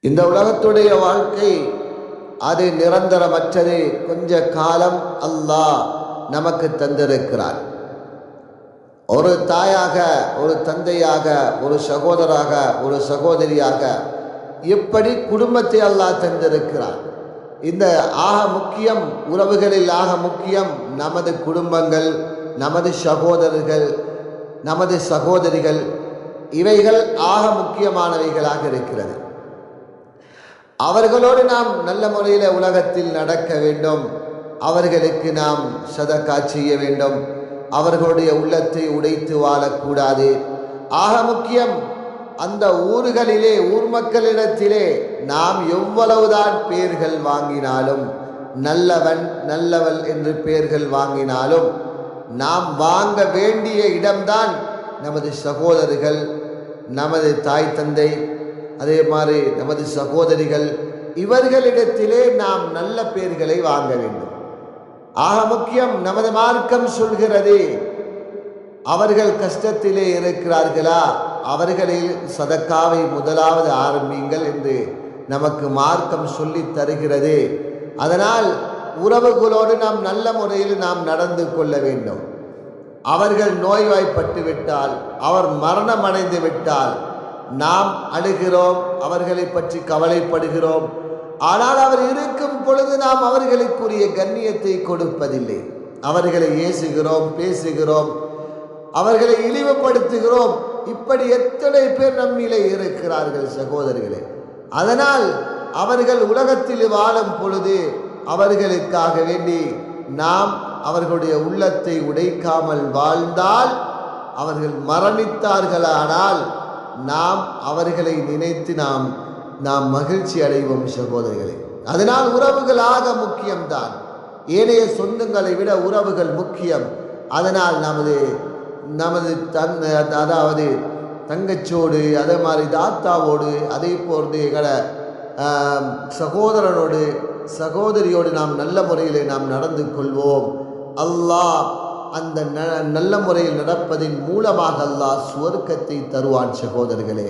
இந்த உலகத்துடைய வாழ்க்கை அது நிரந்தரமற்றது. கொஞ்ச காலம் அல்லாஹ் நமக்கு தந்திருக்கிறார். ஒரு தாயாக, ஒரு தந்தையாக, ஒரு சகோதராக, ஒரு சகோதரியாக எப்படி குடும்பத்தை அல்லாஹ் தந்திருக்கிறார். இந்த ஆக முக்கியம், உறவுகளில் ஆக முக்கியம் நமது குடும்பங்கள், நமது சகோதரர்கள், நமது சகோதரிகள். இவைகள் ஆக முக்கியமானவைகளாக இருக்கிறது. அவர்களோடு நாம் நல்ல முறையில் உலகத்தில் நடக்க வேண்டும். அவர்களுக்கு நாம் சதக்கா செய்ய வேண்டும். அவர்களுடைய உள்ளத்தை உடைத்து வாழக்கூடாது. ஆக முக்கியம் அந்த ஊர்களிலே, ஊர் மக்களிடத்திலே நாம் எவ்வளவுதான் பெயர்கள் வாங்கினாலும், நல்லவன் நல்லவள் என்று பெயர்கள் வாங்கினாலும், நாம் வாங்க வேண்டிய இடம்தான் நமது சகோதரர்கள், நமது தாய் தந்தை, அதே மாதிரி நமது சகோதரிகள். இவர்களிடத்திலே நாம் நல்ல பெயர்களை வாங்க வேண்டும். ஆக முக்கியம் நமது மார்க்கம் சொல்கிறது, அவர்கள் கஷ்டத்திலே இருக்கிறார்களா, அவர்களில் சதக்காவை முதலாவது ஆரம்பிங்கள் என்று நமக்கு மார்க்கம் சொல்லி தருகிறது. அதனால் உறவுகளோடு நாம் நல்ல முறையில் நாம் நடந்து கொள்ள வேண்டும். அவர்கள் நோய்வாய்ப்பட்டு விட்டால், அவர் மரணம் அடைந்து விட்டால் நாம் அழுகிறோம், அவர்களை பற்றி கவலைப்படுகிறோம். ஆனால் அவர் இருக்கும் பொழுது நாம் அவர்களுக்குரிய கண்ணியத்தை கொடுப்பதில்லை. அவர்களை ஏசுகிறோம், பேசுகிறோம், அவர்களை இழிவுபடுத்துகிறோம். இப்படி எத்தனை பேர் நம்மிலே இருக்கிறார்கள் சகோதரர்களே. அதனால் அவர்கள் உலகத்தில் வாழும் பொழுது அவர்களுக்காக வேண்டி நாம் அவர்களுடைய உள்ளத்தை உடைக்காமல் வாழ்ந்தால், அவர்கள் மரணித்தார்களானால் நாம் அவர்களை நினைத்து நாம் மகிழ்ச்சி அடைவோம் சகோதரர்களே. அதனால் உறவுகளாக முக்கியம்தான். ஏனைய சொந்தங்களை விட உறவுகள் முக்கியம். அதனால் நமது அதாவது தங்கச்சோடு, அதே மாதிரி தாத்தாவோடு, அதே போன்று எங்களை சகோதரனோடு, சகோதரியோடு நாம் நல்ல முறையில் நாம் நடந்து கொள்வோம். அல்லாஹ் அந்த நல்ல முறையில் நடப்பதின் மூலமாக அல்லாஹ் சுவர்க்கத்தை தருவான் சகோதரர்களே.